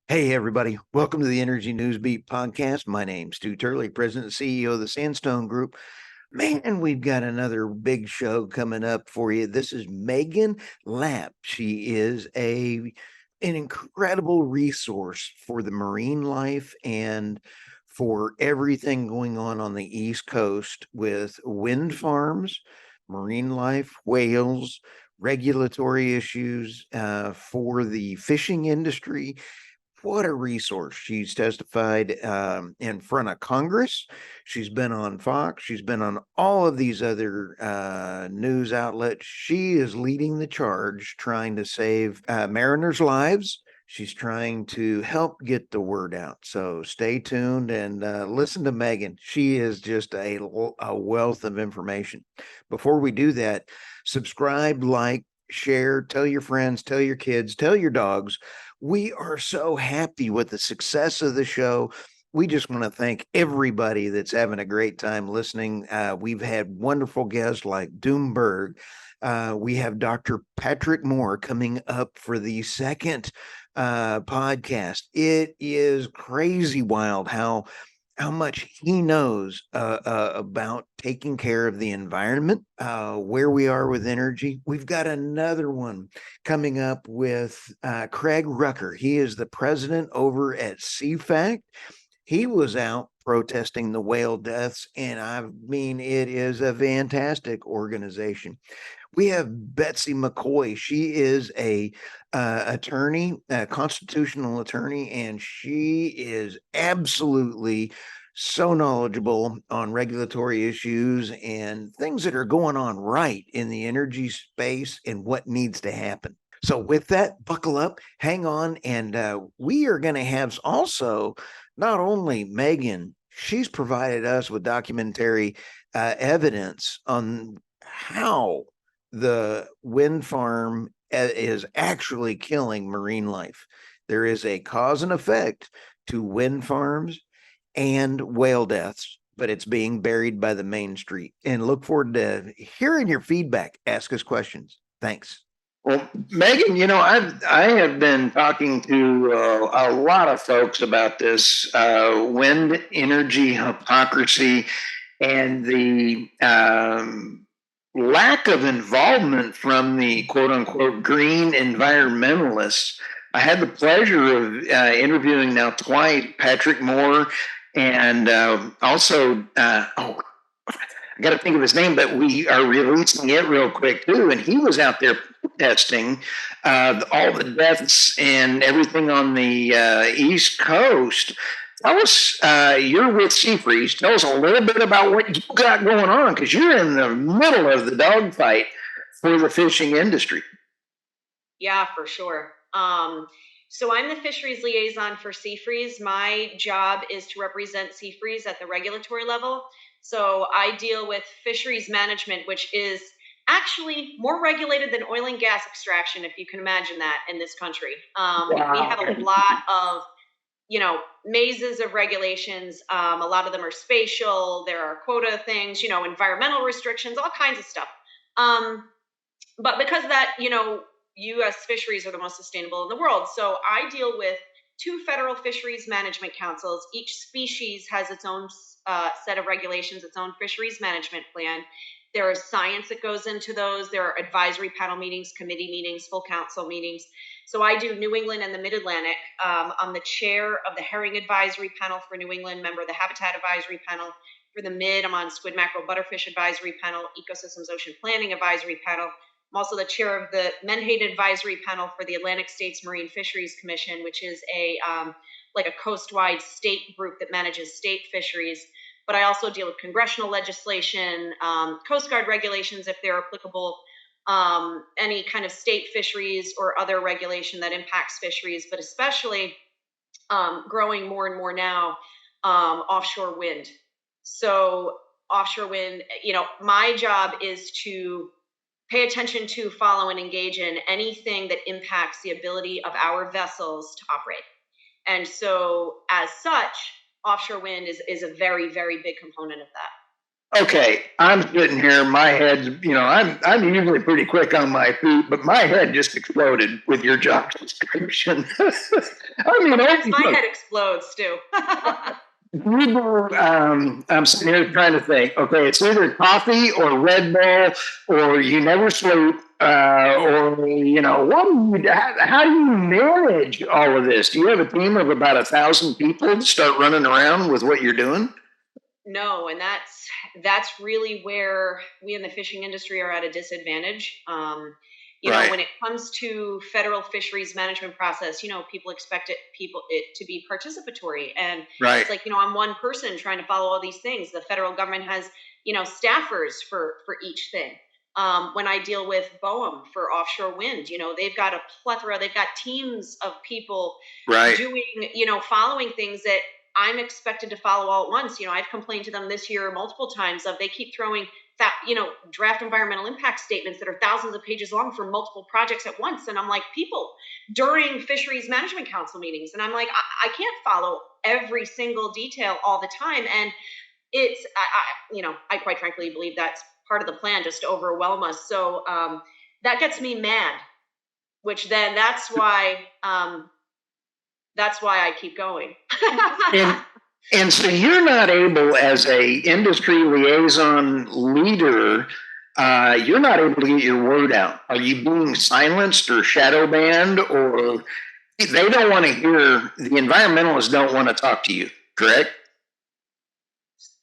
Hey, everybody. Welcome to the Energy News Beat podcast. My name's Stu Turley, President and CEO of the Sandstone Group. Man, we've got another big show coming up for you. This is Meghan Lapp. She is an incredible resource for the marine life and for everything going on the East Coast with wind farms, marine life, whales, regulatory issues for the fishing industry. What a resource. She's testified in front of Congress. She's been on Fox. She's been on all of these other news outlets. She is leading the charge trying to save mariners' lives. She's trying to help get the word out. So stay tuned and listen to Meghan. She is just a wealth of information. Before we do that, subscribe, like, share, tell your friends, tell your kids, tell your dogs. We are so happy with the success of the show. We just want to thank everybody that's having a great time listening. We've had wonderful guests like Doomberg. We have Dr. Patrick Moore coming up for the second podcast. It is crazy wild how much he knows about taking care of the environment, where we are with energy. We've got another one coming up with Craig Rucker. He is the president over at CFAC. He was out protesting the whale deaths, and I mean, it is a fantastic organization. We have Betsy McCoy. She is a attorney, a constitutional attorney, and she is absolutely so knowledgeable on regulatory issues and things that are going on right in the energy space and what needs to happen. So, with that, buckle up, hang on, and we are going to have also not only Meghan, she's provided us with documentary evidence on how the wind farm is actually killing marine life. There is a cause and effect to wind farms and whale deaths, but it's being buried by the main street. And look forward to hearing your feedback. Ask us questions. Thanks. Well, Megan, I have been talking to a lot of folks about this wind energy hypocrisy and the lack of involvement from the quote unquote green environmentalists. I had the pleasure of interviewing now twice Patrick Moore and also, I got to think of his name, but we are releasing it real quick too. And he was out there protesting all the deaths and everything on the East Coast. Tell us, you're with Seafreeze. Tell us a little bit about what you got going on because you're in the middle of the dogfight for the fishing industry. Yeah, for sure. So I'm the Fisheries Liaison for Seafreeze. My job is to represent Seafreeze at the regulatory level. So I deal with fisheries management, which is actually more regulated than oil and gas extraction, if you can imagine that in this country. Wow. We have a lot of mazes of regulations. A lot of them are spatial. There are quota things, environmental restrictions, all kinds of stuff. But because of that, U.S. fisheries are the most sustainable in the world. So I deal with two federal fisheries management councils. Each species has its own set of regulations, its own fisheries management plan. There is science that goes into those. There are advisory panel meetings, committee meetings, full council meetings. So I do New England and the Mid-Atlantic. I'm the chair of the Herring Advisory Panel for New England, member of the Habitat Advisory Panel. For the Mid, I'm on Squid Mackerel Butterfish Advisory Panel, Ecosystems Ocean Planning Advisory Panel. I'm also the chair of the Menhaden Advisory Panel for the Atlantic States Marine Fisheries Commission, which is a coast-wide state group that manages state fisheries. But I also deal with congressional legislation, Coast Guard regulations if they're applicable, any kind of state fisheries or other regulation that impacts fisheries, but especially growing more and more now, offshore wind. So offshore wind, my job is to pay attention to, follow, and engage in anything that impacts the ability of our vessels to operate. And so, as such, offshore wind is a very, very big component of that. Okay, I'm sitting here, my head's, I'm usually pretty quick on my feet, but my head just exploded with your job description. I mean, Sometimes my head explodes too. I'm sitting here trying to think. Okay, it's either coffee or Red Bull, or you never sleep, or how do you manage all of this? Do you have a team of about 1,000 people to start running around with what you're doing? No, and that's really where we in the fishing industry are at a disadvantage. Right. When it comes to federal fisheries management process, people expect it to be participatory, and Right. it's like, I'm one person trying to follow all these things. The federal government has, staffers for each thing. When I deal with BOEM for offshore wind, they've got a plethora, they've got teams of people Right. doing, following things that I'm expected to follow all at once. I've complained to them this year multiple times of they keep throwing that, draft environmental impact statements that are thousands of pages long for multiple projects at once. And I'm like, people during fisheries management council meetings. And I'm like, I can't follow every single detail all the time. And I quite frankly believe that's part of the plan, just to overwhelm us. So that gets me mad, which then that's why I keep going. And so you're not able, as a industry liaison leader, you're not able to get your word out. Are you being silenced or shadow banned, or they don't want to hear, the environmentalists don't want to talk to you, correct?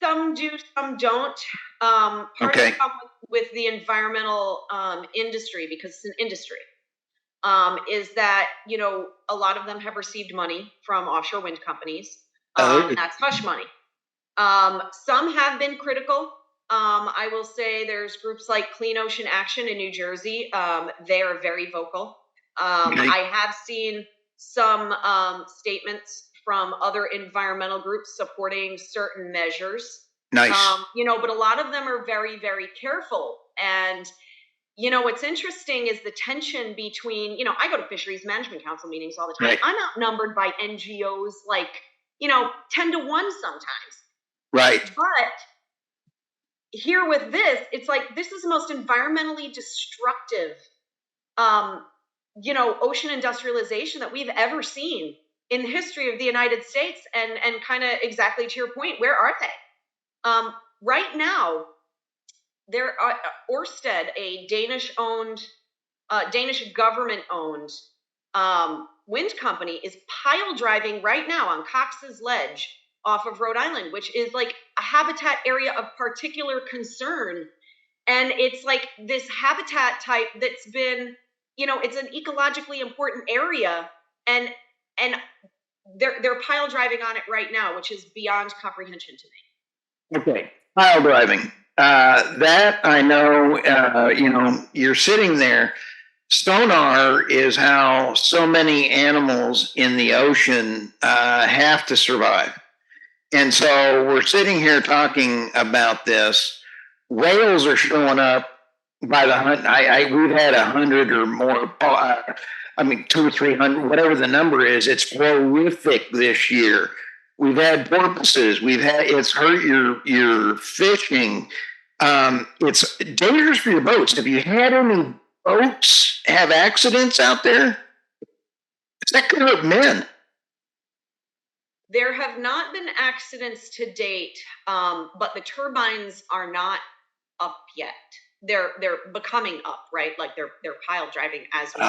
Some do, some don't. Part Okay. of the problem with the environmental industry, because it's an industry, is that, a lot of them have received money from offshore wind companies. That's hush money. Some have been critical. I will say there's groups like Clean Ocean Action in New Jersey. They are very vocal. Okay. I have seen some statements from other environmental groups supporting certain measures. Nice. But a lot of them are very, very careful. And what's interesting is the tension between, I go to fisheries management council meetings all the time. Right. I'm outnumbered by NGOs like, 10 to 1 sometimes. Right. But here with this, it's like, this is the most environmentally destructive, ocean industrialization that we've ever seen in the history of the United States. And kind of exactly to your point, where are they? Right now, there are Ørsted, a Danish government-owned wind company, is pile driving right now on Cox's Ledge off of Rhode Island, which is like a habitat area of particular concern. And it's like this habitat type that's been, it's an ecologically important area, and they're pile driving on it right now, which is beyond comprehension to me. Okay, pile driving. That I know, you're sitting there. Sonar is how so many animals in the ocean have to survive. And so we're sitting here talking about this. Whales are showing up by the hunt. We've had 100 or more. 200 or 300, whatever the number is. It's horrific this year. We've had porpoises. It's hurt your fishing. It's dangerous for your boats. Have you had any boats have accidents out there? Is that could hurt men? There have not been accidents to date, but the turbines are not up yet. They're becoming up, right? Like they're pile driving as we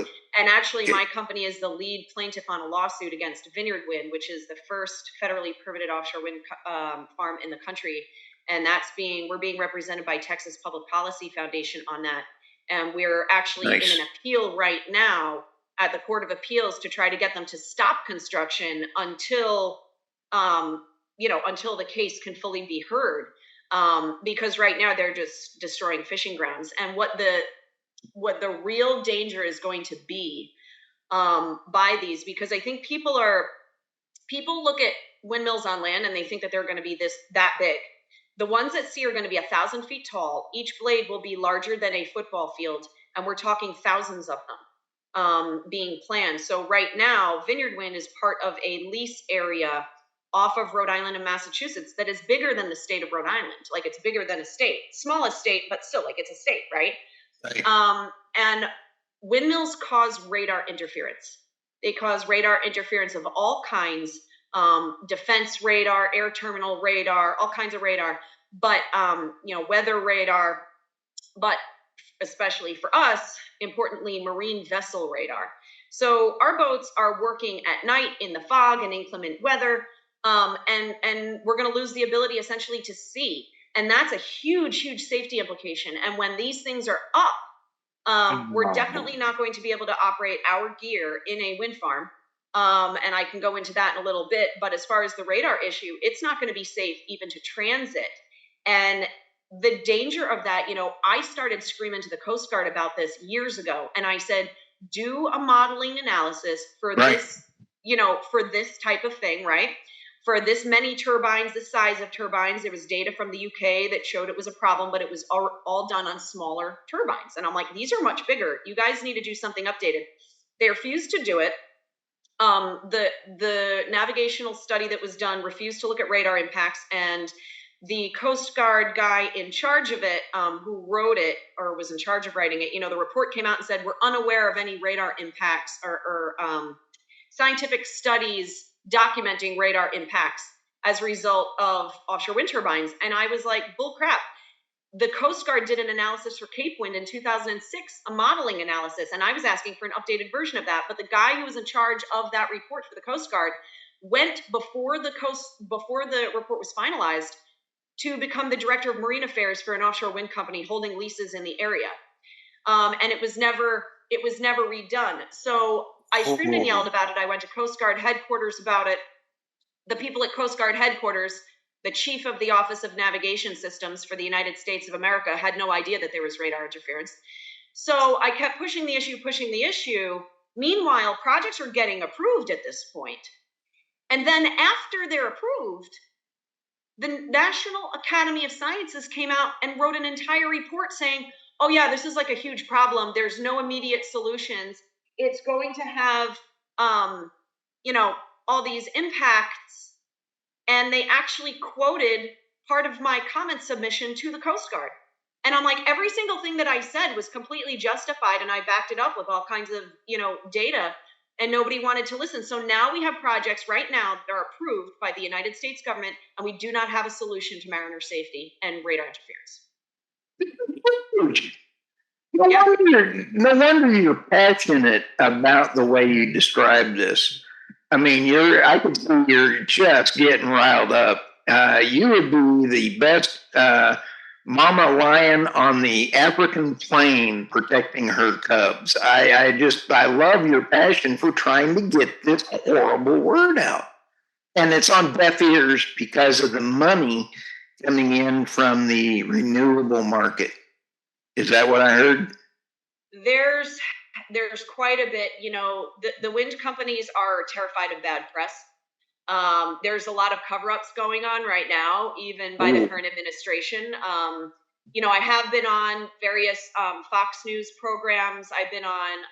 speak. And actually, my company is the lead plaintiff on a lawsuit against Vineyard Wind, which is the first federally permitted offshore wind farm in the country. And we're being represented by Texas Public Policy Foundation on that. And we're actually in an appeal right now at the Court of Appeals to try to get them to stop construction until the case can fully be heard. Because right now they're just destroying fishing grounds. And what the real danger is going to be by these, because I think people look at windmills on land and they think that they're going to be that big. The ones at sea are going to be 1,000 feet tall. Each blade will be larger than a football field, and we're talking thousands of them being planned. So right now, Vineyard Wind is part of a lease area off of Rhode Island and Massachusetts that is bigger than the state of Rhode Island. Like, it's bigger than a state, smallest state, but still, like, it's a state, right? Right. And windmills cause radar interference. They cause radar interference of all kinds, defense radar, air terminal radar, all kinds of radar, but, weather radar, but especially for us, importantly, marine vessel radar. So our boats are working at night in the fog and inclement weather, and we're going to lose the ability essentially to see. And that's a huge, huge safety implication. And when these things are up, we're definitely not going to be able to operate our gear in a wind farm. And I can go into that in a little bit. But as far as the radar issue, it's not going to be safe even to transit. And the danger of that, I started screaming to the Coast Guard about this years ago. And I said, do a modeling analysis for this, for this type of thing, right? For this many turbines, this size of turbines. There was data from the UK that showed it was a problem, but it was all done on smaller turbines. And I'm like, these are much bigger. You guys need to do something updated. They refused to do it. The navigational study that was done refused to look at radar impacts, and the Coast Guard guy in charge of it, who wrote it or was in charge of writing it, the report came out and said, we're unaware of any radar impacts or scientific studies documenting radar impacts as a result of offshore wind turbines. And I was like, bull crap. The Coast Guard did an analysis for Cape Wind in 2006, a modeling analysis, and I was asking for an updated version of that. But the guy who was in charge of that report for the Coast Guard went before the report was finalized to become the director of marine affairs for an offshore wind company holding leases in the area. And it was never redone. So I screamed and yelled about it. I went to Coast Guard headquarters about it. The people at Coast Guard headquarters, the chief of the Office of Navigation Systems for the United States of America, had no idea that there was radar interference. So I kept pushing the issue. Meanwhile, projects are getting approved at this point. And then after they're approved, the National Academy of Sciences came out and wrote an entire report saying, oh yeah, this is like a huge problem. There's no immediate solutions. It's going to have, all these impacts. And they actually quoted part of my comment submission to the Coast Guard. And I'm like, every single thing that I said was completely justified, and I backed it up with all kinds of, data, and nobody wanted to listen. So now we have projects right now that are approved by the United States government, and we do not have a solution to mariner safety and radar interference. No wonder you're passionate about the way you describe this. I mean, I can see you're just getting riled up. You would be the best mama lion on the African plain protecting her cubs. I love your passion for trying to get this horrible word out. And it's on deaf ears because of the money coming in from the renewable market. Is that what I heard? There's quite a bit, the wind companies are terrified of bad press. There's a lot of cover-ups going on right now, even by the current administration. I have been on various Fox News programs. I've been on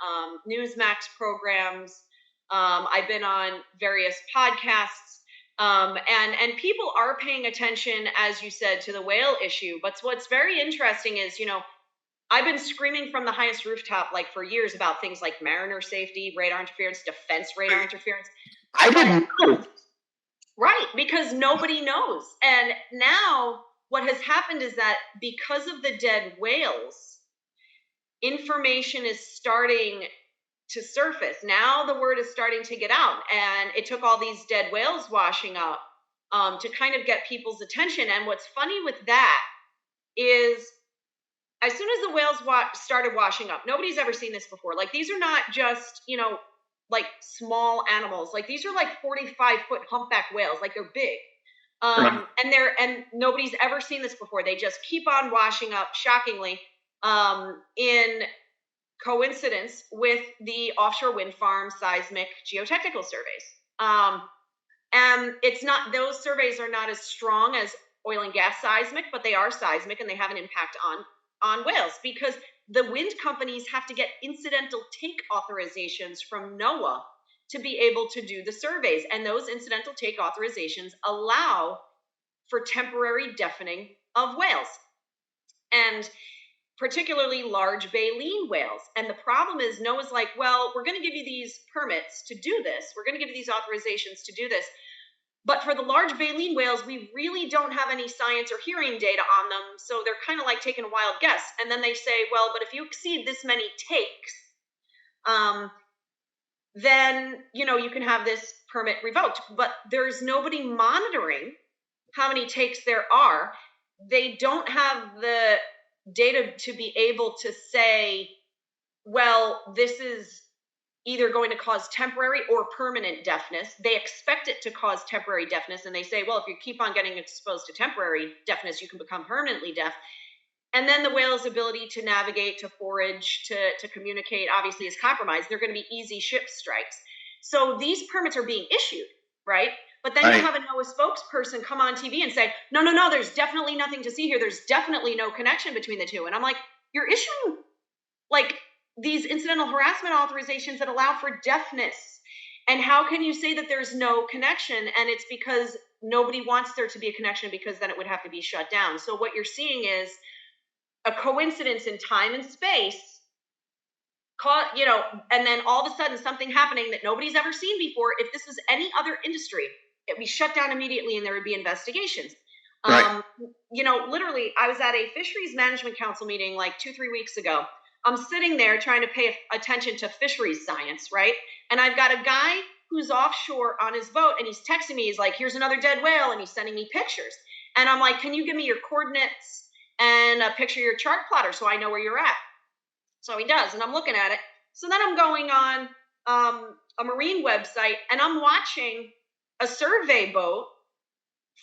Newsmax programs. I've been on various podcasts. And people are paying attention, as you said, to the whale issue. But what's very interesting is, I've been screaming from the highest rooftop, like, for years about things like mariner safety, radar interference, defense radar interference. I didn't know. Right, because nobody knows. And now what has happened is that because of the dead whales, information is starting to surface. Now the word is starting to get out, and it took all these dead whales washing up to kind of get people's attention. And what's funny with that is, as soon as the whales started washing up, nobody's ever seen this before. Like, these are not just, like small animals. Like, these are like 45-foot humpback whales. Like, they're big. And nobody's ever seen this before. They just keep on washing up, shockingly, in coincidence with the offshore wind farm seismic geotechnical surveys. And those surveys are not as strong as oil and gas seismic, but they are seismic, and they have an impact on whales, because the wind companies have to get incidental take authorizations from NOAA to be able to do the surveys. And those incidental take authorizations allow for temporary deafening of whales, and particularly large baleen whales. And the problem is NOAA's like, well, we're going to give you these permits to do this. We're going to give you these authorizations to do this. But for the large baleen whales, we really don't have any science or hearing data on them. So they're kind of like taking a wild guess. And then they say, well, but if you exceed this many takes, then, you can have this permit revoked. But there's nobody monitoring how many takes there are. They don't have the data to be able to say, well, this is either going to cause temporary or permanent deafness. They expect it to cause temporary deafness, and they say, well, if you keep on getting exposed to temporary deafness, you can become permanently deaf. And then the whale's ability to navigate, to forage, to communicate, obviously is compromised. They're going to be easy ship strikes. So these permits are being issued, right? But then you'll have a NOAA spokesperson come on TV and say, no, there's definitely nothing to see here. There's definitely no connection between the two. And I'm like, you're issuing like these incidental harassment authorizations that allow for deafness. And how can you say that there's no connection? And it's because nobody wants there to be a connection, because then it would have to be shut down. So what you're seeing is a coincidence in time and space, and then all of a sudden something happening that nobody's ever seen before. If this was any other industry, it'd be shut down immediately and there would be investigations. Right. Literally, I was at a Fisheries Management Council meeting like 2-3 weeks ago. I'm sitting there trying to pay attention to fisheries science, right? And I've got a guy who's offshore on his boat, and he's texting me. He's like, here's another dead whale, and he's sending me pictures. And I'm like, can you give me your coordinates and a picture of your chart plotter so I know where you're at? So he does, and I'm looking at it. So then I'm going on a marine website, and I'm watching a survey boat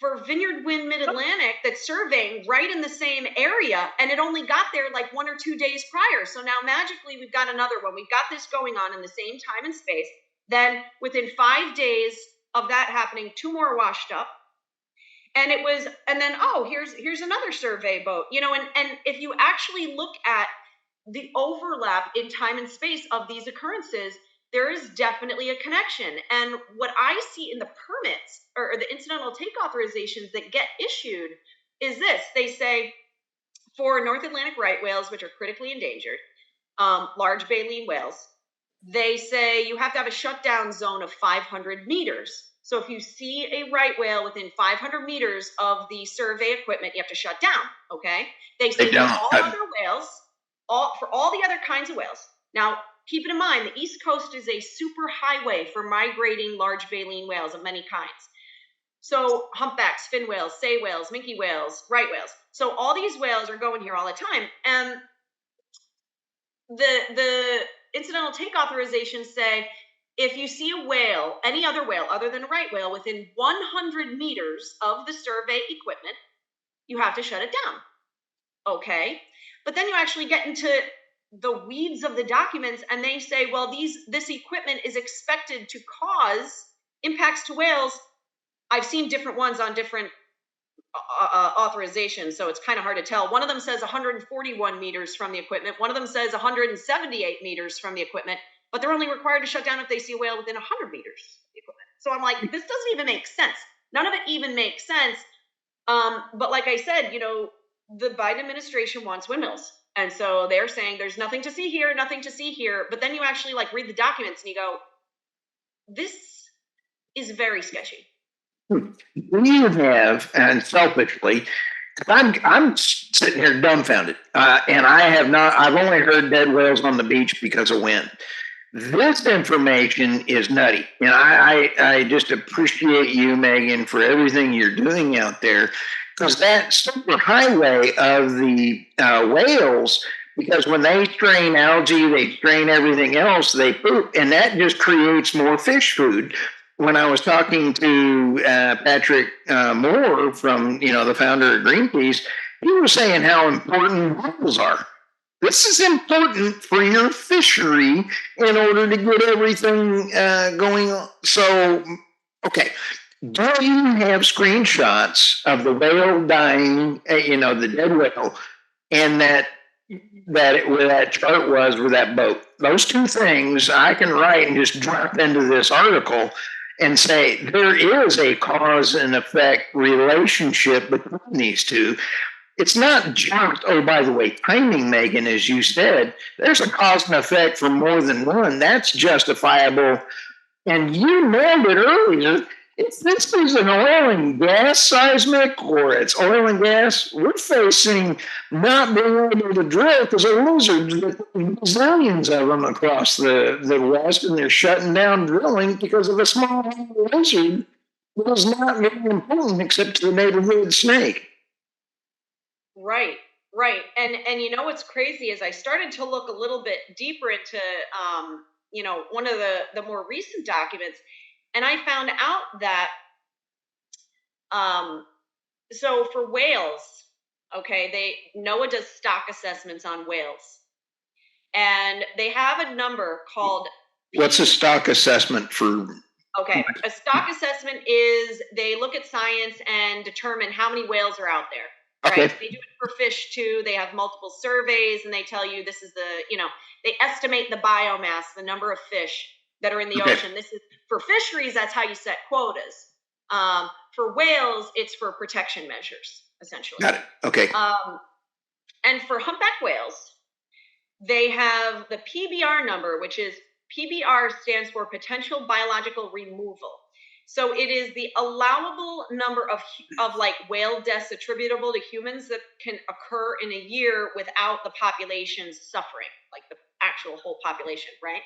for Vineyard Wind Mid-Atlantic that's surveying right in the same area, and it only got there like 1 or 2 days prior. So now magically we've got another one. We've got this going on in the same time and space. Then within 5 days of that happening, 2 more washed up. And then here's another survey boat. And if you actually look at the overlap in time and space of these occurrences, there is definitely a connection. And what I see in the permits or the incidental take authorizations that get issued is this. They say for North Atlantic right whales, which are critically endangered, large baleen whales, they say you have to have a shutdown zone of 500 meters. So if you see a right whale within 500 meters of the survey equipment, you have to shut down, okay? They say for all other whales, for all the other kinds of whales. Now, keep it in mind, the East Coast is a super highway for migrating large baleen whales of many kinds. So humpbacks, fin whales, sei whales, minke whales, right whales. So all these whales are going here all the time. And the incidental take authorizations say, if you see a whale, any other whale other than a right whale, within 100 meters of the survey equipment, you have to shut it down. Okay. But then you actually get into the weeds of the documents, and they say, well, this equipment is expected to cause impacts to whales. I've seen different ones on different authorizations, so it's kind of hard to tell. One of them says 141 meters from the equipment. One of them says 178 meters from the equipment, but they're only required to shut down if they see a whale within 100 meters of the equipment. So I'm like, this doesn't even make sense. None of it even makes sense. But like I said, the Biden administration wants windmills. And so they're saying there's nothing to see here, nothing to see here. But then you actually read the documents and you go, this is very sketchy. We have, and selfishly, I'm sitting here dumbfounded, and I've only heard dead whales on the beach because of wind. This information is nutty. And I just appreciate you, Megan, for everything you're doing out there. Because that super highway of the whales, because when they strain algae, they strain everything else, they poop, and that just creates more fish food. When I was talking to Patrick Moore from, the founder of Greenpeace, he was saying how important whales are. This is important for your fishery in order to get everything going on. So, okay. Do you have screenshots of the whale dying, the dead whale, and that, where that chart was with that boat. Those two things I can write and just drop into this article and say there is a cause and effect relationship between these two. It's not just, oh, by the way, timing, Megan, as you said, there's a cause and effect for more than one. That's justifiable. And you nailed it earlier. If this is an oil and gas seismic or it's oil and gas, we're facing not being able to drill because of lizards, zillions of them across the West, and they're shutting down drilling because of a small lizard that is not very important except to the neighborhood snake. Right, right. And you know what's crazy is I started to look a little bit deeper into one of the more recent documents, and I found out that so for whales, okay, NOAA does stock assessments on whales. And they have a number called What's a stock assessment for? Okay, a stock assessment is they look at science and determine how many whales are out there. Right. Okay. They do it for fish too. They have multiple surveys and they tell you this is they estimate the biomass, the number of fish that are in the ocean. This is for fisheries, that's how you set quotas. For whales, it's for protection measures, essentially. Got it. Okay. And for humpback whales, they have the PBR number, which is PBR stands for potential biological removal. So it is the allowable number of like whale deaths attributable to humans that can occur in a year without the population's suffering, like the actual whole population, right?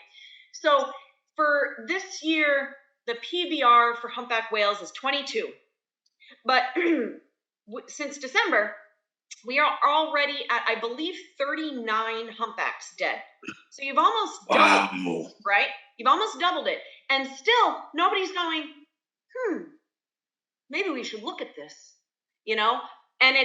So for this year, the PBR for humpback whales is 22. But since December, we are already at, I believe, 39 humpbacks dead. So you've almost doubled, right? You've almost doubled it. And still, nobody's going, maybe we should look at this, And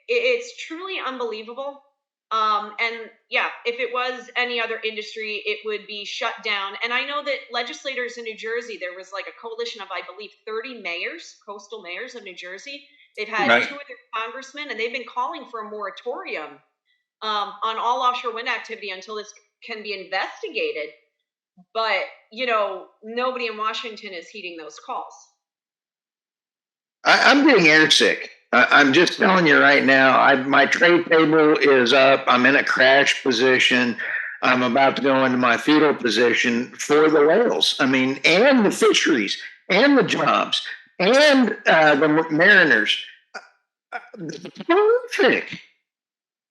it's truly unbelievable. And yeah, if it was any other industry, it would be shut down. And I know that legislators in New Jersey, there was like a coalition of, I believe, 30 mayors, coastal mayors of New Jersey. They've had 2 of their congressmen, and they've been calling for a moratorium on all offshore wind activity until this can be investigated. But, nobody in Washington is heeding those calls. I'm getting airsick. I'm just telling you right now, my trade table is up. I'm in a crash position. I'm about to go into my fetal position for the whales. I mean, and the fisheries, and the jobs, and the mariners. Horrific.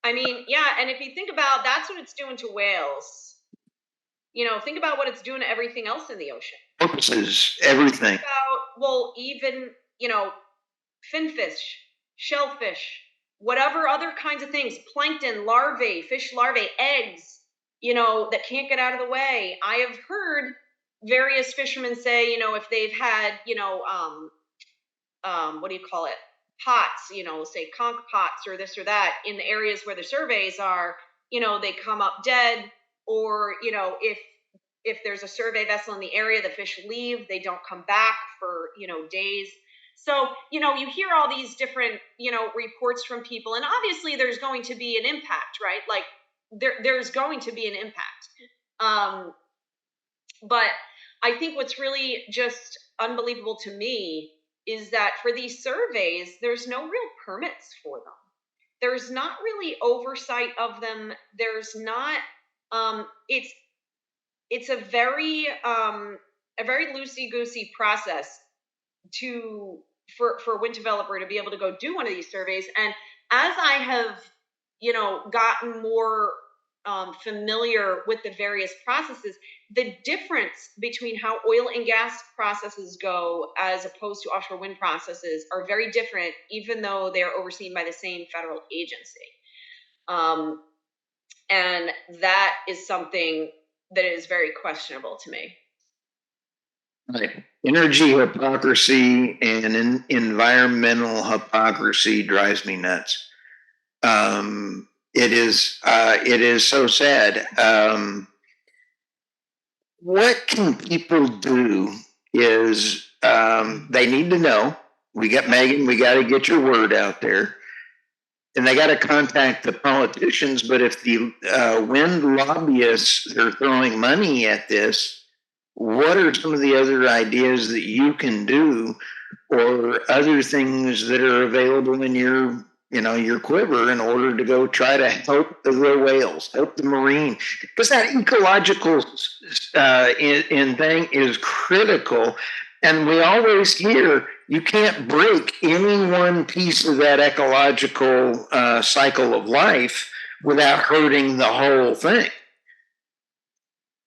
I mean, yeah, and if you think about, that's what it's doing to whales. Think about what it's doing to everything else in the ocean. Porpoises, everything. Think about, even, finfish, shellfish, whatever other kinds of things, plankton, larvae, fish larvae, eggs, that can't get out of the way. I have heard various fishermen say, if they've had, what do you call it? Pots, say conch pots or this or that in the areas where the surveys are, they come up dead. Or, if there's a survey vessel in the area, the fish leave, they don't come back for, days. So, you hear all these different, reports from people, and obviously there's going to be an impact, right? Like there's going to be an impact. But I think what's really just unbelievable to me is that for these surveys, there's no real permits for them. There's not really oversight of them. There's not, it's a very loosey-goosey process for a wind developer to be able to go do one of these surveys. And as I have, gotten more familiar with the various processes, the difference between how oil and gas processes go as opposed to offshore wind processes are very different, even though they're overseen by the same federal agency. And that is something that is very questionable to me. Right. Energy hypocrisy and environmental hypocrisy drives me nuts. It is so sad. What can people do is they need to know. We got Megan, we got to get your word out there. and they got to contact the politicians. But if the wind lobbyists are throwing money at this, what are some of the other ideas that you can do, or other things that are available in your quiver in order to go try to help the real whales, help the marine? Because that ecological in thing is critical. And we always hear you can't break any one piece of that ecological cycle of life without hurting the whole thing.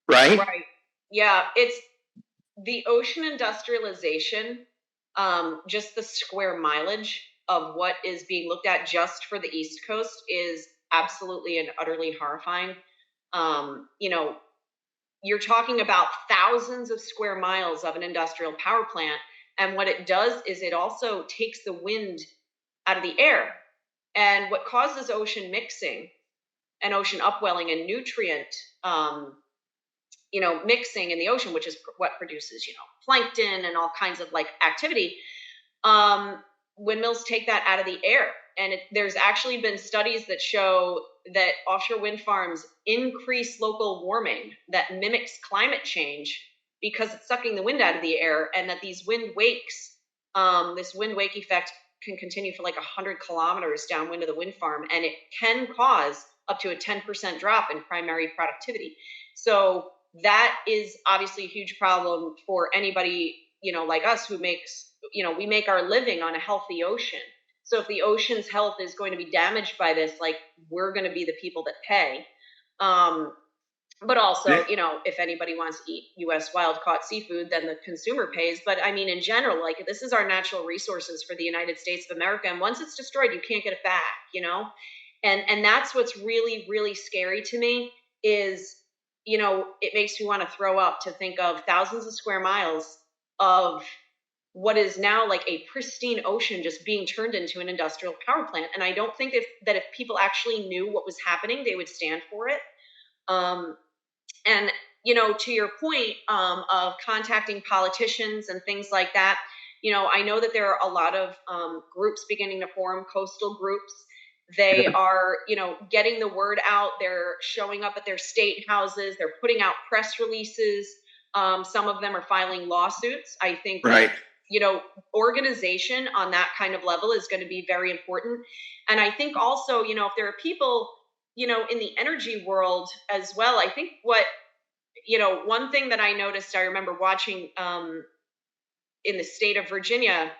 Right? Right. Yeah. It's the ocean industrialization, just the square mileage of what is being looked at just for the East Coast is absolutely and utterly horrifying. You're talking about thousands of square miles of an industrial power plant. And what it does is it also takes the wind out of the air. And what causes ocean mixing and ocean upwelling and nutrient, mixing in the ocean, which is what produces, plankton and all kinds of like activity. Windmills take that out of the air. And there's actually been studies that show that offshore wind farms increase local warming that mimics climate change because it's sucking the wind out of the air, and that these wind wakes, this wind wake effect can continue for like 100 kilometers downwind of the wind farm, and it can cause up to a 10% drop in primary productivity. So that is obviously a huge problem for anybody, like us who makes, we make our living on a healthy ocean. So if the ocean's health is going to be damaged by this, like, we're going to be the people that pay. But also, if anybody wants to eat U.S. wild caught seafood, then the consumer pays. But I mean, in general, like, this is our natural resources for the United States of America. And once it's destroyed, you can't get it back, And that's what's really, really scary to me is, it makes me want to throw up to think of thousands of square miles of what is now like a pristine ocean just being turned into an industrial power plant. And I don't think that if people actually knew what was happening, they would stand for it. And, to your point of contacting politicians and things like that, I know that there are a lot of groups beginning to form, coastal groups. They are, getting the word out. They're showing up at their state houses. They're putting out press releases. Some of them are filing lawsuits. I think right. Organization on that kind of level is going to be very important. And I think also, if there are people, in the energy world as well, I think one thing that I noticed, I remember watching in the state of Virginia,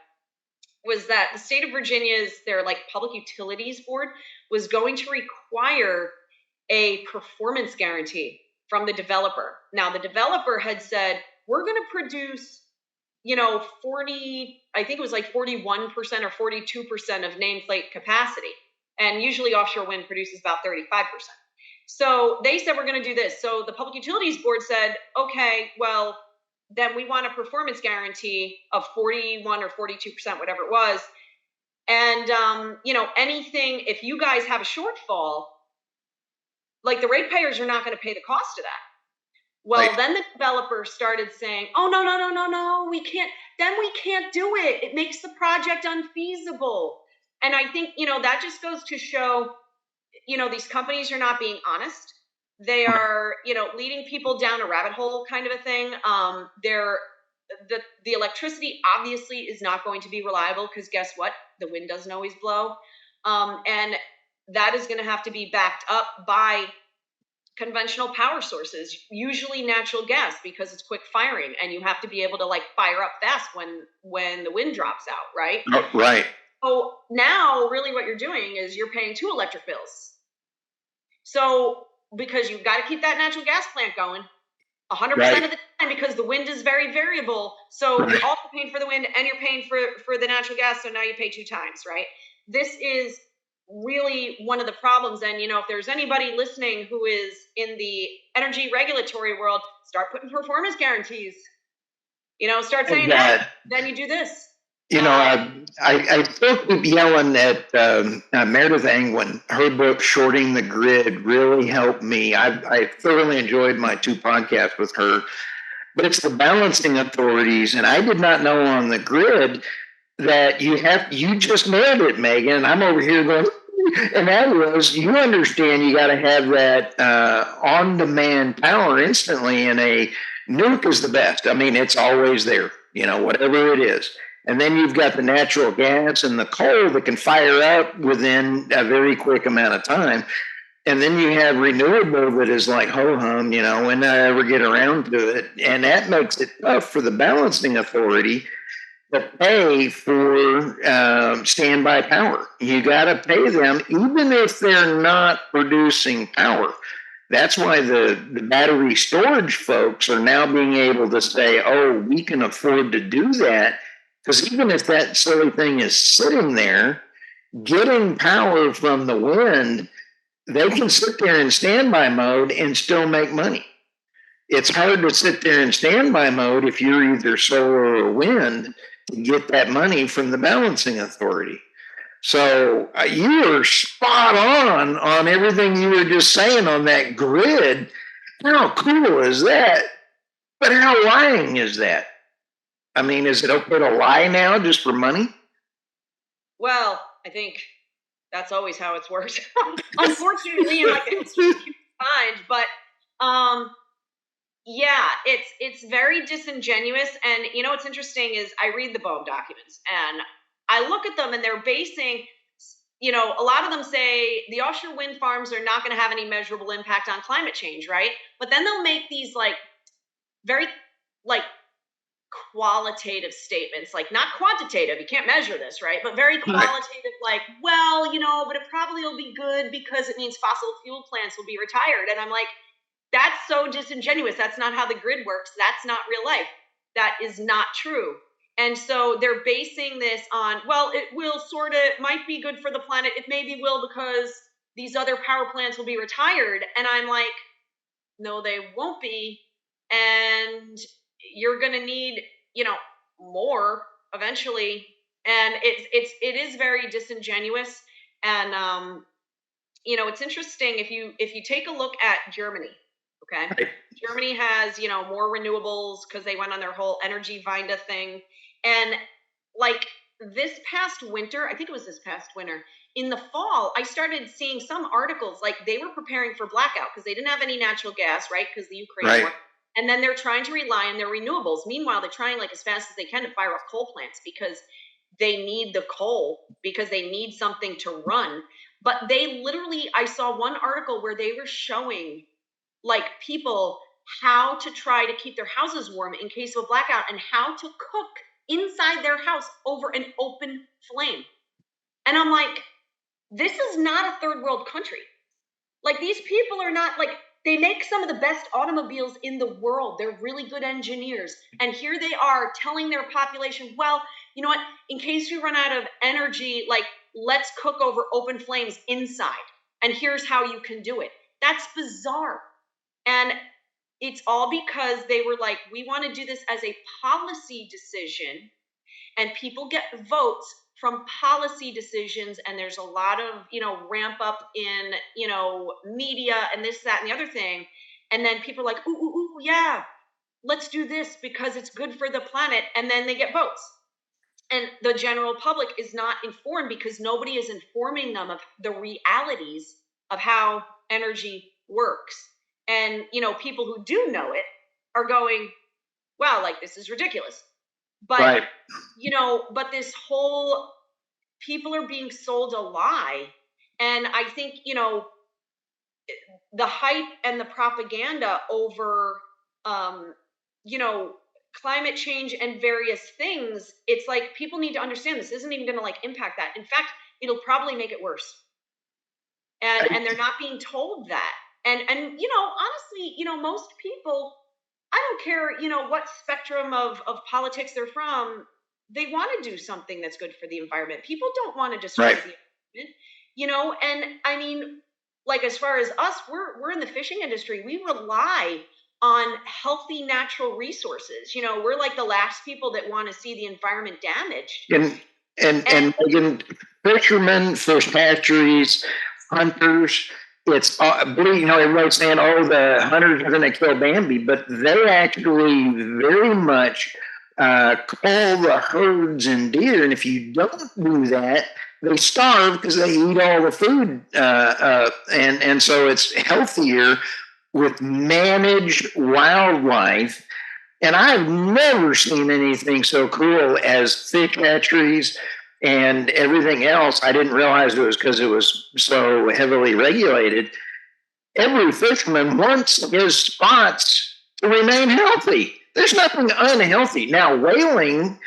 was that the state of Virginia's, their like public utilities board was going to require a performance guarantee from the developer. Now, the developer had said, we're going to produce I think it was like 41% or 42% of nameplate capacity. And usually offshore wind produces about 35%. So they said, we're going to do this. So the Public Utilities Board said, okay, well, then we want a performance guarantee of 41 or 42%, whatever it was. And, anything, if you guys have a shortfall, like, the ratepayers are not going to pay the cost of that. Well, right. Then the developer started saying, oh, no, we can't do it. It makes the project unfeasible. And I think, that just goes to show, these companies are not being honest. They are, leading people down a rabbit hole kind of a thing. The electricity obviously is not going to be reliable because guess what? The wind doesn't always blow. And that is going to have to be backed up by conventional power sources, usually natural gas, because it's quick firing and you have to be able to like fire up fast when the wind drops out, right? Right. So now really what you're doing is you're paying 2 electric bills. So because you've got to keep that natural gas plant going 100% right. of the time because the wind is very variable. So right. You're also paying for the wind and you're paying for the natural gas. So now you pay 2 times, right? This is really one of the problems. And, if there's anybody listening who is in the energy regulatory world, start putting performance guarantees, start saying that, then you do this. I spoke with Yellen at Meredith Angwin. Her book, Shorting the Grid, really helped me. I thoroughly enjoyed my 2 podcasts with her. But it's the balancing authorities. And I did not know on the grid that you just nailed it, Megan. I'm over here going, And that was, you understand you got to have that on-demand power instantly, and a nuke is the best. I mean, it's always there, whatever it is. And then you've got the natural gas and the coal that can fire up within a very quick amount of time. And then you have renewable that is like ho-hum, when I ever get around to it. And that makes it tough for the balancing authority to pay for standby power. You got to pay them, even if they're not producing power. That's why the battery storage folks are now being able to say, oh, we can afford to do that. Because even if that silly thing is sitting there, getting power from the wind, they can sit there in standby mode and still make money. It's hard to sit there in standby mode if you're either solar or wind to get that money from the balancing authority. So you are spot on everything you were just saying on that grid. How cool is that? But how lying is that? I mean, is it okay to lie now just for money? Well, I think that's always how it's worked. Unfortunately, in like the history of humankind, but yeah, it's very disingenuous. And what's interesting is I read the BOEM documents and I look at them, and they're basing, a lot of them say the offshore wind farms are not going to have any measurable impact on climate change, right? But then they'll make these like very like qualitative statements, like not quantitative, you can't measure this, right? But very qualitative, like, well, but it probably will be good because it means fossil fuel plants will be retired. And I'm like, that's so disingenuous. That's not how the grid works. That's not real life. That is not true. And so they're basing this on, well, it will might be good for the planet. It maybe will because these other power plants will be retired. And I'm like, no, they won't be. And you're going to need, more eventually. And it is very disingenuous. And, it's interesting if you take a look at Germany, okay? Right. Germany has, more renewables because they went on their whole energy Wende thing. And like this past winter, I think it was this past winter, in the fall, I started seeing some articles like they were preparing for blackout because they didn't have any natural gas, right? Because the Ukraine war. And then they're trying to rely on their renewables. Meanwhile, they're trying like as fast as they can to fire up coal plants because they need the coal, because they need something to run. But they literally, I saw one article where they were showing like people how to try to keep their houses warm in case of a blackout and how to cook inside their house over an open flame. And I'm like, this is not a third world country. Like these people are not like, they make some of the best automobiles in the world. They're really good engineers. And here they are telling their population, well, you know what, in case we run out of energy, like let's cook over open flames inside. And here's how you can do it. That's bizarre. And it's all because they were like, we want to do this as a policy decision. And people get votes from policy decisions, and there's a lot of, ramp up in, media and this, that, and the other thing. And then people are like, ooh, yeah, let's do this because it's good for the planet. And then they get votes. And the general public is not informed because nobody is informing them of the realities of how energy works. And, people who do know it are going, wow, like this is ridiculous. But, but this whole, people are being sold a lie. And I think, the hype and the propaganda over, climate change and various things, it's like people need to understand this isn't even going to like impact that. In fact, it'll probably make it worse. And they're not being told that. And honestly, most people, I don't care, what spectrum of politics they're from, they want to do something that's good for the environment. People don't want to destroy the environment, and I mean, like as far as us, we're in the fishing industry. We rely on healthy natural resources. We're like the last people that want to see the environment damaged. And again, fishermen, fish hatcheries, hunters, it's everybody's saying, oh, the hunters are going to kill Bambi, but they actually very much cull the herds and deer. And if you don't do that, they starve because they eat all the food, and so it's healthier with managed wildlife. And I've never seen anything so cool as fish hatcheries and everything else. I didn't realize it was because it was so heavily regulated. Every fisherman wants his spots to remain healthy. There's nothing unhealthy. Now, whaling,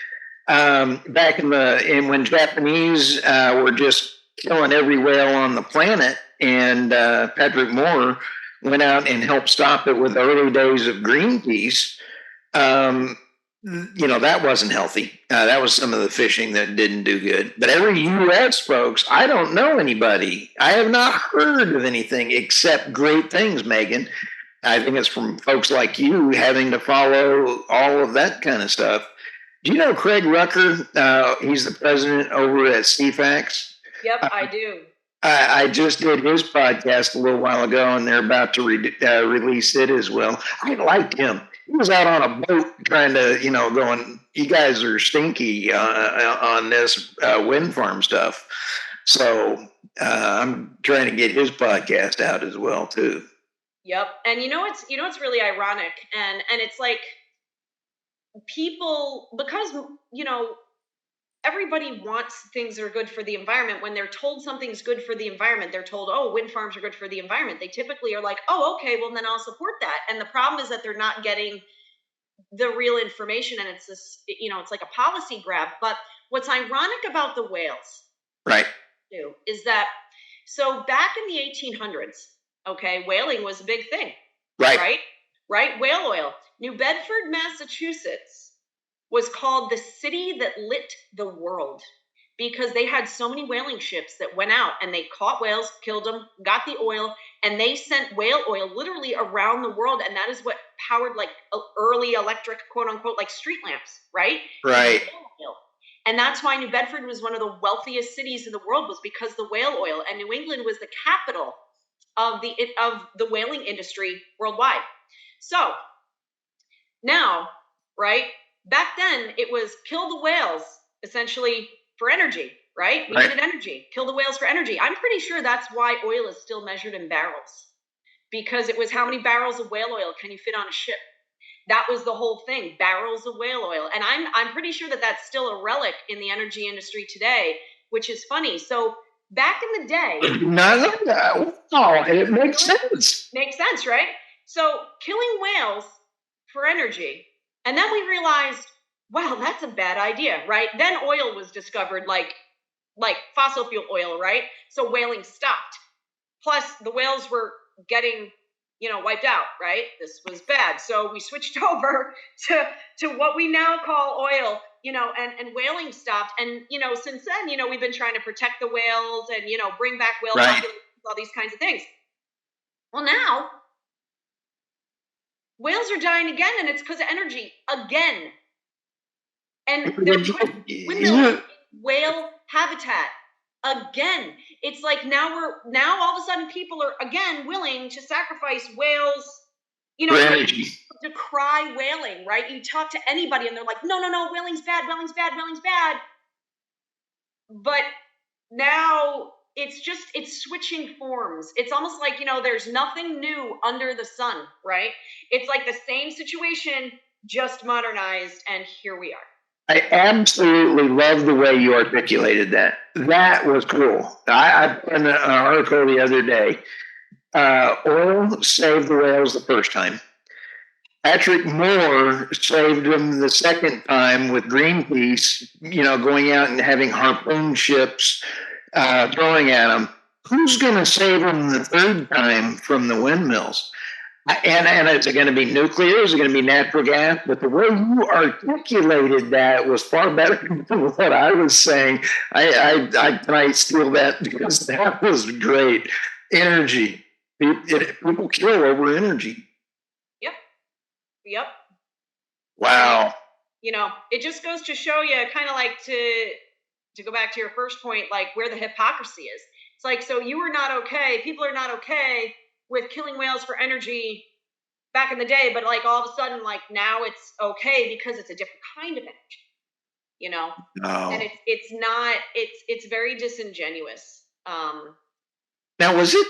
back in when Japanese were just killing every whale on the planet, and Patrick Moore went out and helped stop it with the early days of Greenpeace. That wasn't healthy. That was some of the fishing that didn't do good. But every U.S. folks, I don't know anybody. I have not heard of anything except great things, Megan. I think it's from folks like you having to follow all of that kind of stuff. Do you know Craig Rucker? He's the president over at CFAX. Yep, I do. I just did his podcast a little while ago, and they're about to release it as well. I liked him. He was out on a boat trying to, going, you guys are stinky on this wind farm stuff. So I'm trying to get his podcast out as well, too. Yep. And it's really ironic. And it's like people, because, everybody wants things that are good for the environment. When they're told something's good for the environment, they're told, oh, wind farms are good for the environment. They typically are like, oh, okay, well, then I'll support that. And the problem is that they're not getting the real information. And it's this, it's like a policy grab. But what's ironic about the whales, right, is that, so back in the 1800s, okay, whaling was a big thing. Right. Whale oil. New Bedford, Massachusetts was called the city that lit the world because they had so many whaling ships that went out and they caught whales, killed them, got the oil, and they sent whale oil literally around the world. And that is what powered like early electric, quote unquote, like street lamps, right? Right. And that's why New Bedford was one of the wealthiest cities in the world, was because the whale oil, and New England was the capital of the whaling industry worldwide. So now, right? Back then, it was kill the whales, essentially, for energy, right? We needed energy. Kill the whales for energy. I'm pretty sure that's why oil is still measured in barrels, because it was how many barrels of whale oil can you fit on a ship? That was the whole thing, barrels of whale oil. And I'm pretty sure that that's still a relic in the energy industry today, which is funny. So back in the day... it makes sense. Makes sense, right? So killing whales for energy... And then we realized, wow, that's a bad idea, right? Then oil was discovered, like fossil fuel oil, right? So whaling stopped. Plus, the whales were getting, wiped out, right? This was bad. So we switched over to what we now call oil, and whaling stopped. And, since then, we've been trying to protect the whales and, bring back whale populations, all these kinds of things. Well, now... whales are dying again, and it's because of energy again. And they're putting windmills in whale habitat again. It's like now all of a sudden people are again willing to sacrifice whales, for energy. To cry whaling, right? You talk to anybody and they're like, no, whaling's bad. But now it's switching forms. It's almost like, there's nothing new under the sun, right? It's like the same situation, just modernized, and here we are. I absolutely love the way you articulated that. That was cool. I read an article the other day. Oil saved the whales the first time. Patrick Moore saved them the second time with Greenpeace, going out and having harpoon ships throwing at them. Who's going to save them the third time from the windmills? And is it going to be nuclear? Is it going to be natural gas? But the way you articulated that was far better than what I was saying. I steal that because that was great. Energy. People kill over energy. Yep. Wow. It just goes to show you, kind of like to go back to your first point, like where the hypocrisy is. It's like, so you were not okay. People are not okay with killing whales for energy back in the day, but like all of a sudden, like now it's okay because it's a different kind of energy. you know, and No. it's not, it's very disingenuous. Now, was it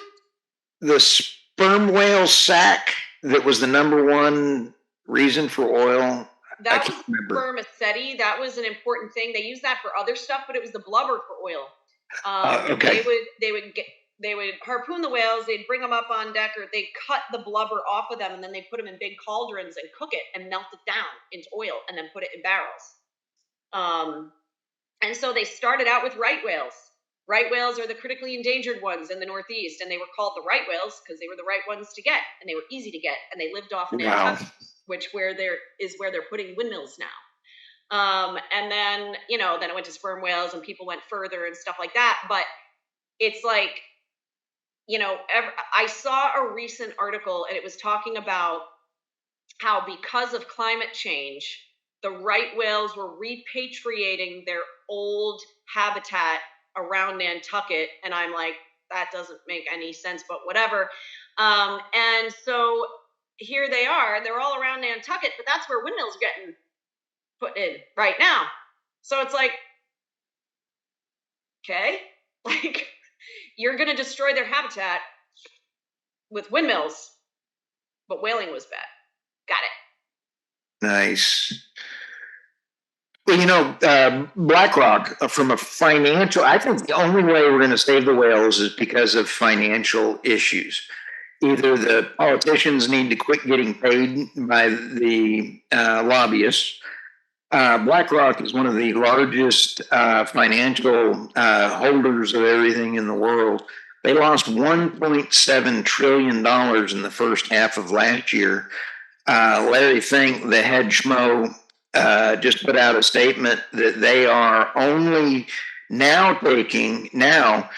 the sperm whale sac that was the number one reason for oil? I That was can't remember. spermaceti. That was an important thing. They used that for other stuff, but it was the blubber for oil. Okay. They would harpoon the whales. They'd bring them up on deck, or they'd cut the blubber off of them, and then they'd put them in big cauldrons and cook it and melt it down into oil, and then put it in barrels. And so they started out with right whales. Right whales are the critically endangered ones in the Northeast, and they were called the right whales because they were the right ones to get, and they were easy to get, and they lived off in Wow. Nantucket, which where they're putting windmills now. And then, then it went to sperm whales, and people went further and stuff like that. But it's like, I saw a recent article, and it was talking about how, because of climate change, the right whales were repatriating their old habitat around Nantucket. And I'm like, that doesn't make any sense, but whatever. And so here they are, they're all around Nantucket, but that's where windmills are getting put in right now. So it's like, okay, like, you're going to destroy their habitat with windmills, but whaling was bad. Got it. Nice. Well, BlackRock, from a financial, I think the only way we're going to save the whales is because of financial issues. Either the politicians need to quit getting paid by the lobbyists. BlackRock is one of the largest financial holders of everything in the world. They lost $1.7 trillion in the first half of last year. Larry Fink, the head schmo, just put out a statement that they are only now taking 94%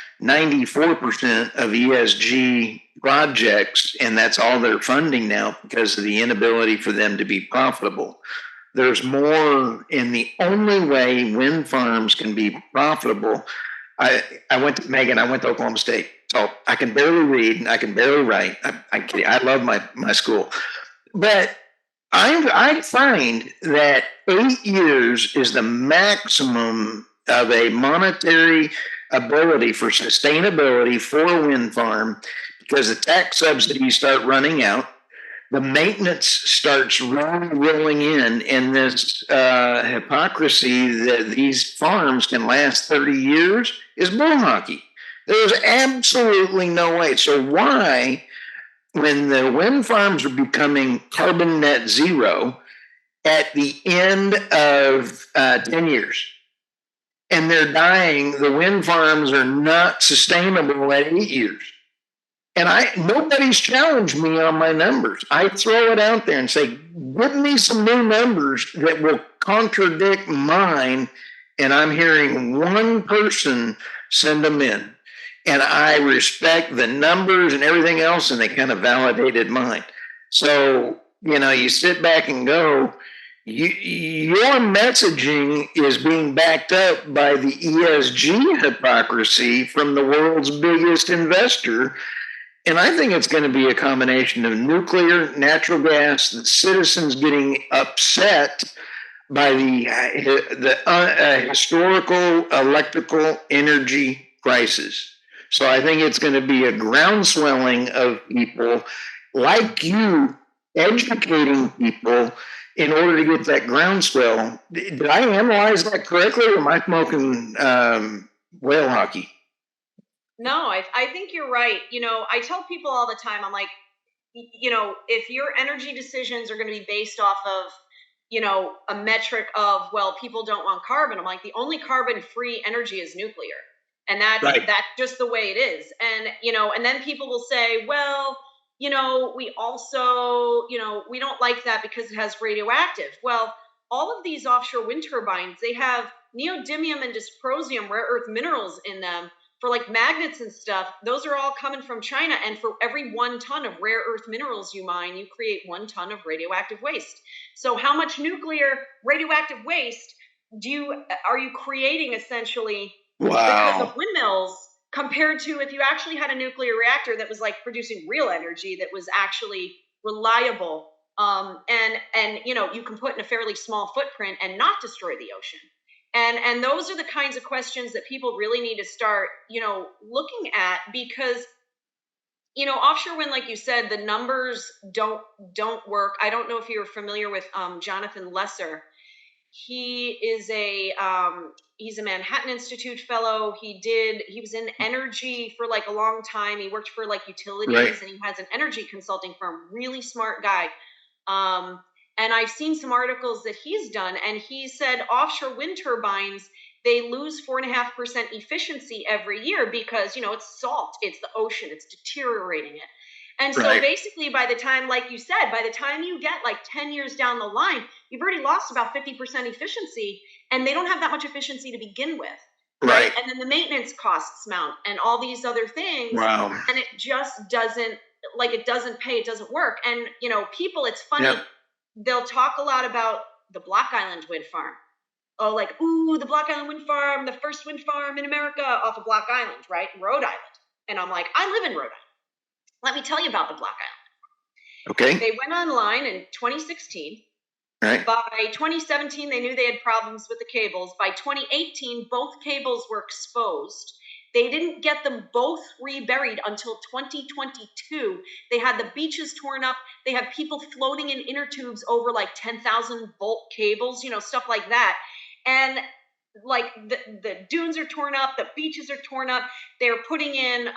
of ESG projects, and that's all they're funding now because of the inability for them to be profitable. There's more, and the only way wind farms can be profitable. I went to Oklahoma State, so I can barely read and I can barely write. I love my school, but I find that 8 years is the maximum of a monetary ability for sustainability for a wind farm, because the tax subsidies start running out. The maintenance starts rolling in, and this hypocrisy that these farms can last 30 years is bull hockey. There's absolutely no way. So why, when the wind farms are becoming carbon net zero at the end of 10 years, and they're dying, the wind farms are not sustainable at 8 years. And nobody's challenged me on my numbers. I throw it out there and say, give me some new numbers that will contradict mine. And I'm hearing one person send them in. And I respect the numbers and everything else, and they kind of validated mine. So, you sit back and go, your messaging is being backed up by the ESG hypocrisy from the world's biggest investor. And I think it's going to be a combination of nuclear, natural gas, the citizens getting upset by the historical electrical energy crisis. So I think it's going to be a groundswelling of people like you educating people in order to get that groundswell. Did I analyze that correctly, or am I smoking whale hockey? No, I think you're right. I tell people all the time, I'm like, if your energy decisions are going to be based off of, a metric of, well, people don't want carbon, I'm like, the only carbon-free energy is nuclear. And that's just the way it is. And, and then people will say, well, we also, we don't like that because it has radioactive. Well, all of these offshore wind turbines, they have neodymium and dysprosium, rare earth minerals in them. For like magnets and stuff, those are all coming from China. And for every 1 ton of rare earth minerals you mine, you create 1 ton of radioactive waste. So how much nuclear radioactive waste are you creating essentially because of windmills, compared to if you actually had a nuclear reactor that was like producing real energy that was actually reliable, and you can put in a fairly small footprint and not destroy the ocean. And those are the kinds of questions that people really need to start, looking at, because offshore wind, like you said, the numbers don't work. I don't know if you're familiar with Jonathan Lesser. He is he's a Manhattan Institute fellow. He was in energy for like a long time. He worked for like utilities, Right. and he has an energy consulting firm. Really smart guy. And I've seen some articles that he's done, and he said offshore wind turbines, they lose 4.5% efficiency every year because, it's salt, it's the ocean, it's deteriorating it. And so Right. basically, by the time, like you said, by the time you get like 10 years down the line, you've already lost about 50% efficiency, and they don't have that much efficiency to begin with. Right. And then the maintenance costs mount and all these other things. Wow. And it just doesn't, it doesn't pay, it doesn't work. And, people, it's funny. Yep. They'll talk a lot about the Block Island wind farm. Oh, like, ooh, the Block Island wind farm, the first wind farm in America off of Block Island, right? Rhode Island. And I'm like, I live in Rhode Island. Let me tell you about the Block Island. Okay. They went online in 2016. Right. By 2017, they knew they had problems with the cables. By 2018, both cables were exposed. They didn't get them both reburied until 2022. They had the beaches torn up. They had people floating in inner tubes over like 10,000 volt cables, stuff like that. And like the dunes are torn up, the beaches are torn up. They're putting in,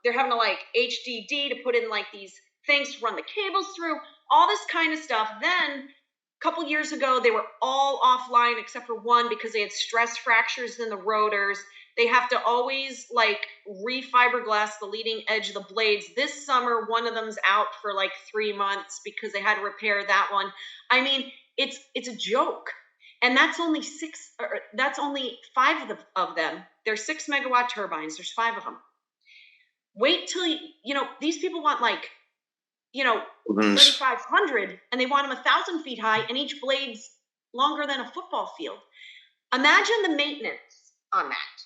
they're having to like HDD to put in like these things to run the cables through, all this kind of stuff. Then a couple years ago, they were all offline except for one because they had stress fractures in the rotors. They have to always like refiberglass the leading edge of the blades. This summer, one of them's out for like 3 months because they had to repair that one. I mean, it's a joke. And that's only five of them. There's 6 megawatt turbines. There's 5 of them. Wait till these people want like, 3,500, and they want them 1,000 feet high, and each blade's longer than a football field. Imagine the maintenance on that.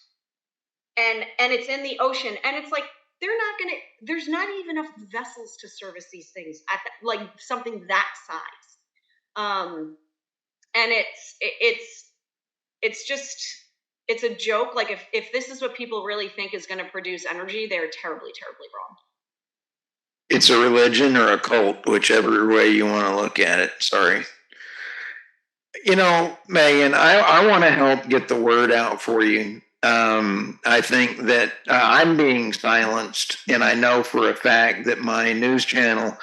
And it's in the ocean, and it's like there's not even enough vessels to service these things at like something that size. And it's a joke. Like if this is what people really think is going to produce energy, they're terribly, terribly wrong. It's a religion or a cult, whichever way you want to look at it. Sorry. Megan, I want to help get the word out for you. I think that I'm being silenced, and I know for a fact that my news channel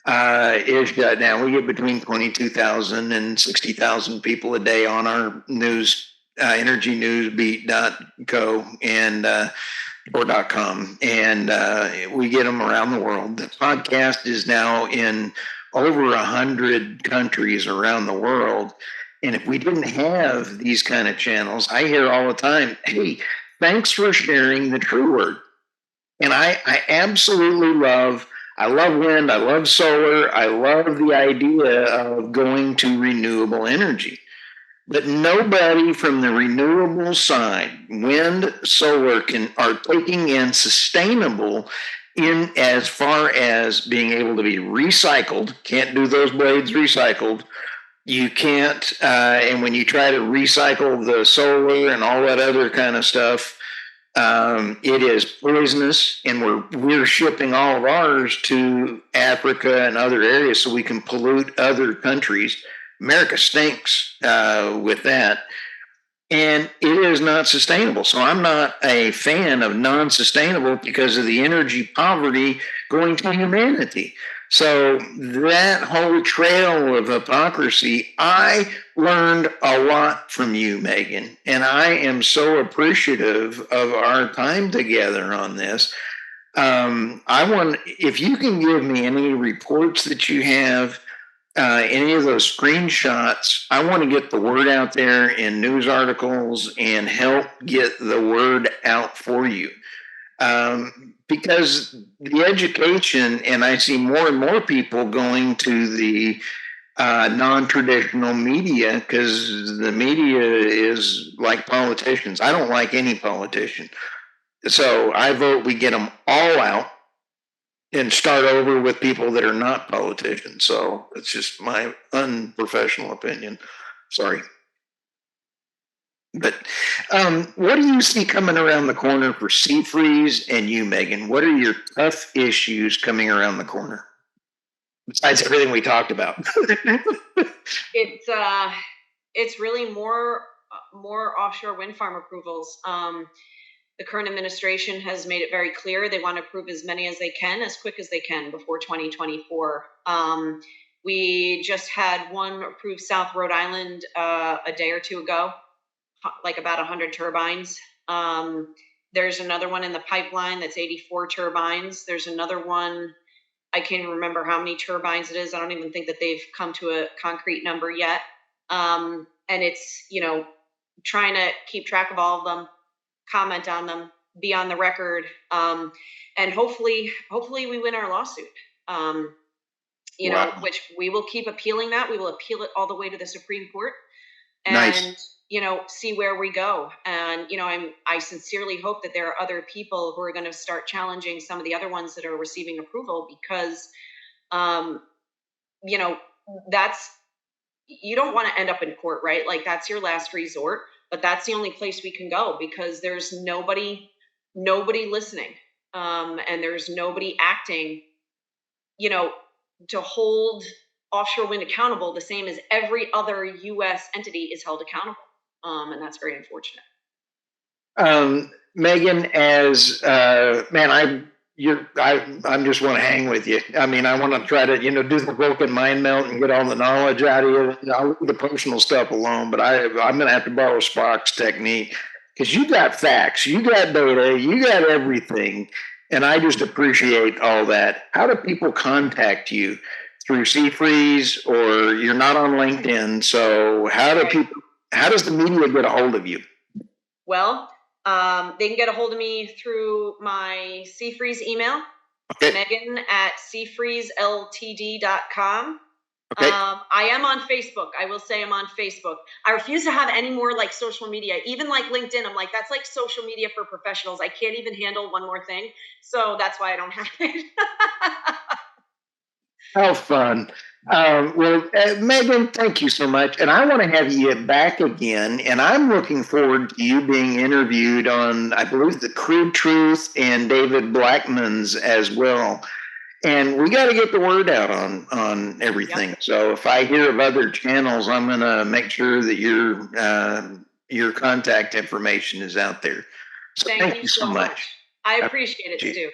is shut down. We get between 22,000 and 60,000 people a day on our news, energynewsbeat.co and or .com, and we get them around the world. The podcast is now in over 100 countries around the world. And if we didn't have these kind of channels, I hear all the time, hey, thanks for sharing the true word. And I absolutely love wind, I love solar, I love the idea of going to renewable energy. But nobody from the renewable side, wind, solar, are taking in sustainable in as far as being able to be recycled. Can't do those blades recycled. You can't, and when you try to recycle the solar and all that other kind of stuff, it is poisonous, and we're shipping all of ours to Africa and other areas so we can pollute other countries. America stinks with that, and it is not sustainable. So I'm not a fan of non-sustainable because of the energy poverty going to humanity. So that whole trail of hypocrisy, I learned a lot from you, Megan, and I am so appreciative of our time together on this. If you can give me any reports that you have, any of those screenshots, I want to get the word out there in news articles and help get the word out for you. Because the education, and I see more and more people going to the non-traditional media, because the media is like politicians. I don't like any politician. So I vote we get them all out and start over with people that are not politicians. So it's just my unprofessional opinion. Sorry. But what do you see coming around the corner for Seafreeze and you, Megan? What are your tough issues coming around the corner? Besides everything we talked about. It's really more offshore wind farm approvals. The current administration has made it very clear they want to approve as many as they can, as quick as they can before 2024. We just had one approved South Rhode Island a day or two ago, like about 100 turbines. There's another one in the pipeline that's 84 turbines. There's another one, I can't even remember how many turbines it is. I don't even think that they've come to a concrete number yet. And it's, trying to keep track of all of them, comment on them, be on the record, and hopefully we win our lawsuit. Wow. Which we will keep appealing that. We will appeal it all the way to the Supreme Court, and Nice. See where we go. And I sincerely hope that there are other people who are going to start challenging some of the other ones that are receiving approval, because that's, you don't want to end up in court, right? Like, that's your last resort, but that's the only place we can go, because there's nobody listening, and there's nobody acting, to hold offshore wind accountable the same as every other U.S. entity is held accountable, and that's very unfortunate. Megan, as man, I just want to hang with you. I mean, I want to try to do the broken mind melt and get all the knowledge out of you. I'll leave the personal stuff alone, but I'm going to have to borrow Spock's technique, because you got facts, you got data, you got everything, and I just appreciate all that. How do people contact you? Through Seafreeze, or you're not on LinkedIn? So how does the media get a hold of you? Well, they can get a hold of me through my Seafreeze email, Okay. Megan@seafreezeltd.com. Okay. I am on Facebook. I will say I'm on Facebook. I refuse to have any more like social media, even like LinkedIn. I'm like, that's like social media for professionals. I can't even handle one more thing. So that's why I don't have it. How fun. Megan, thank you so much. And I want to have you back again. And I'm looking forward to you being interviewed on, I believe, the Crude Truth and David Blackmon's as well. And we got to get the word out on everything. Yep. So if I hear of other channels, I'm going to make sure that your contact information is out there. So thank you so much. I appreciate it too.